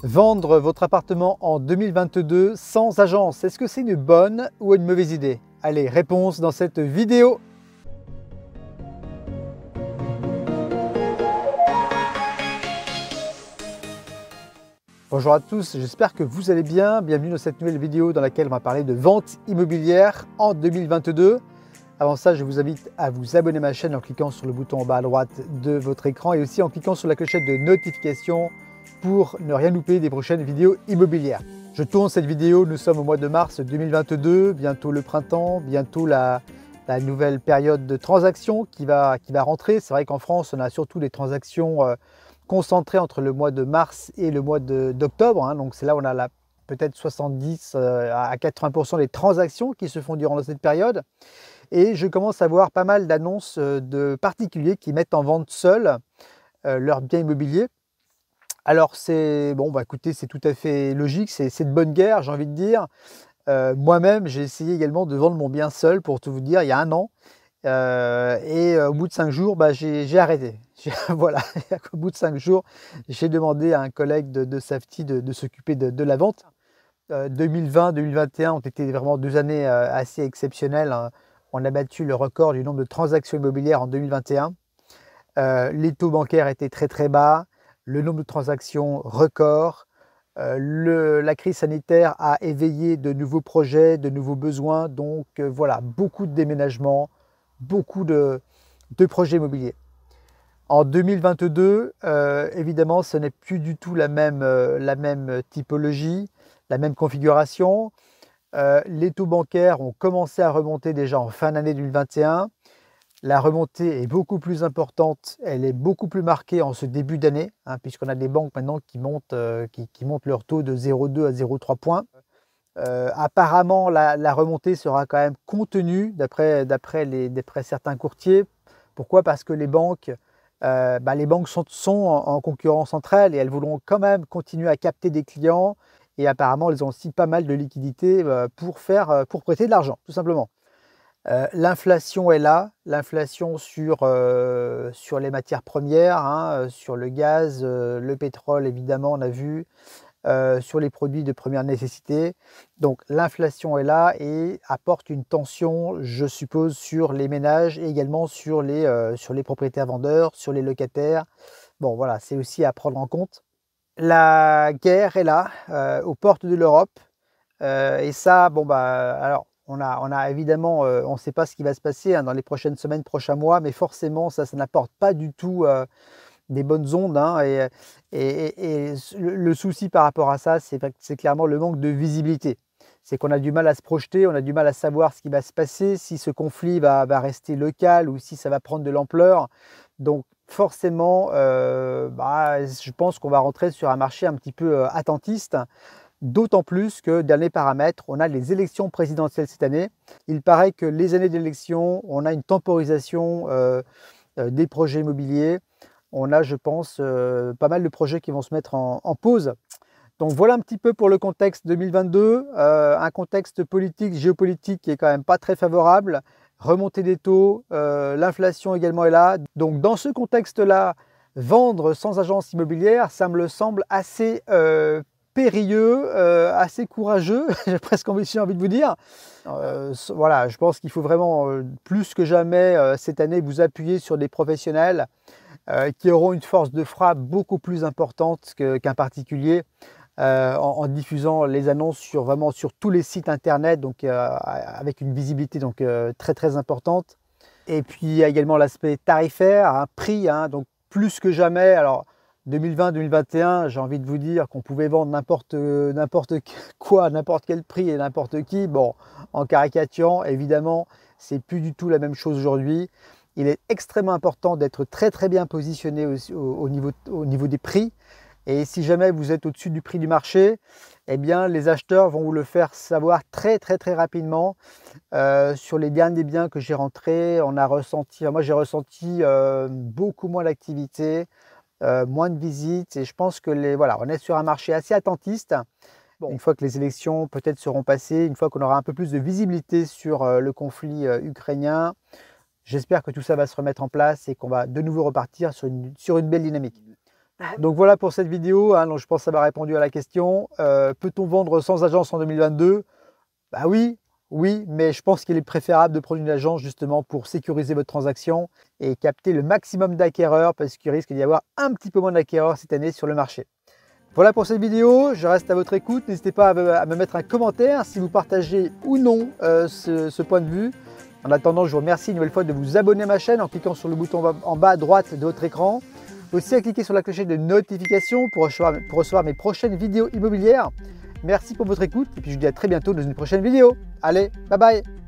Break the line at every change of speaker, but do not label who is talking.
Vendre votre appartement en 2022 sans agence, est-ce que c'est une bonne ou une mauvaise idée? Allez, réponse dans cette vidéo. Bonjour à tous, j'espère que vous allez bien. Bienvenue dans cette nouvelle vidéo dans laquelle on va parler de vente immobilière en 2022. Avant ça, je vous invite à vous abonner à ma chaîne en cliquant sur le bouton en bas à droite de votre écran et aussi en cliquant sur la clochette de notification pour ne rien louper des prochaines vidéos immobilières. Je tourne cette vidéo, nous sommes au mois de mars 2022, bientôt le printemps, bientôt la nouvelle période de transactions qui va rentrer. C'est vrai qu'en France, on a surtout des transactions concentrées entre le mois de mars et le mois d'octobre. Donc c'est là où on a peut-être 70 à 80% des transactions qui se font durant cette période. Et je commence à voir pas mal d'annonces de particuliers qui mettent en vente seuls leurs biens immobiliers. Alors c'est bon, écoutez, c'est tout à fait logique, c'est de bonne guerre, j'ai envie de dire. Moi-même, j'ai essayé également de vendre mon bien seul, pour tout vous dire, il y a un an. Au bout de 5 jours, j'ai arrêté. Voilà, au bout de 5 jours, j'ai demandé à un collègue de Safety de s'occuper de la vente. 2020-2021 ont été vraiment 2 années assez exceptionnelles, hein. On a battu le record du nombre de transactions immobilières en 2021. Les taux bancaires étaient très très bas, le nombre de transactions record. La crise sanitaire a éveillé de nouveaux projets, de nouveaux besoins. Donc voilà, beaucoup de déménagements, beaucoup de projets immobiliers. En 2022, évidemment, ce n'est plus du tout la même typologie, la même configuration. Les taux bancaires ont commencé à remonter déjà en fin d'année 2021. La remontée est beaucoup plus importante, elle est beaucoup plus marquée en ce début d'année, puisqu'on a des banques maintenant qui montent leur taux de 0,2 à 0,3 points. Apparemment, la remontée sera quand même contenue d'après certains courtiers. Pourquoi? Parce que les banques sont en concurrence entre elles et elles voudront quand même continuer à capter des clients. Et apparemment, elles ont aussi pas mal de liquidités pour prêter de l'argent, tout simplement. L'inflation est là, l'inflation sur les matières premières, sur le gaz, le pétrole évidemment on a vu, sur les produits de première nécessité. Donc l'inflation est là et apporte une tension, je suppose, sur les ménages et également sur les propriétaires vendeurs, sur les locataires. Bon voilà, c'est aussi à prendre en compte. La guerre est là, aux portes de l'Europe, et ça, alors on a évidemment, on ne sait pas ce qui va se passer dans les prochaines semaines, prochains mois, mais forcément ça n'apporte pas du tout des bonnes ondes, et le souci par rapport à ça, c'est clairement le manque de visibilité. C'est qu'on a du mal à se projeter, on a du mal à savoir ce qui va se passer, si ce conflit va rester local ou si ça va prendre de l'ampleur. Donc forcément, je pense qu'on va rentrer sur un marché un petit peu attentiste. D'autant plus que, dernier paramètre, on a les élections présidentielles cette année. Il paraît que les années d'élection, on a une temporisation des projets immobiliers. On a, je pense, pas mal de projets qui vont se mettre en pause. Donc voilà un petit peu pour le contexte 2022, un contexte politique, géopolitique qui est quand même pas très favorable. Remontée des taux, l'inflation également est là. Donc dans ce contexte-là, vendre sans agence immobilière, ça me semble assez périlleux, assez courageux, j'ai presque envie de vous dire. Voilà, je pense qu'il faut vraiment plus que jamais cette année vous appuyer sur des professionnels qui auront une force de frappe beaucoup plus importante qu'un particulier en diffusant les annonces vraiment sur tous les sites internet, donc avec une visibilité donc très très importante. Et puis il y a également l'aspect tarifaire, un prix, donc plus que jamais. Alors 2020-2021, j'ai envie de vous dire qu'on pouvait vendre n'importe quoi, n'importe quel prix et n'importe qui. Bon, en caricaturant, évidemment, c'est plus du tout la même chose aujourd'hui. Il est extrêmement important d'être très très bien positionné au niveau des prix. Et si jamais vous êtes au-dessus du prix du marché, eh bien les acheteurs vont vous le faire savoir très très très rapidement. Sur les derniers biens que j'ai rentrés, moi j'ai ressenti beaucoup moins d'activité, moins de visites, et je pense que on est sur un marché assez attentiste. Bon, une fois que les élections peut-être seront passées, une fois qu'on aura un peu plus de visibilité sur le conflit ukrainien, j'espère que tout ça va se remettre en place et qu'on va de nouveau repartir sur une belle dynamique. Donc voilà pour cette vidéo, hein, donc je pense que ça m'a répondu à la question. Peut-on vendre sans agence en 2022? Bah oui, oui, mais je pense qu'il est préférable de prendre une agence justement pour sécuriser votre transaction et capter le maximum d'acquéreurs parce qu'il risque d'y avoir un petit peu moins d'acquéreurs cette année sur le marché. Voilà pour cette vidéo, je reste à votre écoute. N'hésitez pas à me mettre un commentaire si vous partagez ou non ce point de vue. En attendant, je vous remercie une nouvelle fois de vous abonner à ma chaîne en cliquant sur le bouton en bas à droite de votre écran. Aussi à cliquer sur la clochette de notification pour recevoir mes prochaines vidéos immobilières. Merci pour votre écoute et puis je vous dis à très bientôt dans une prochaine vidéo. Allez, bye bye!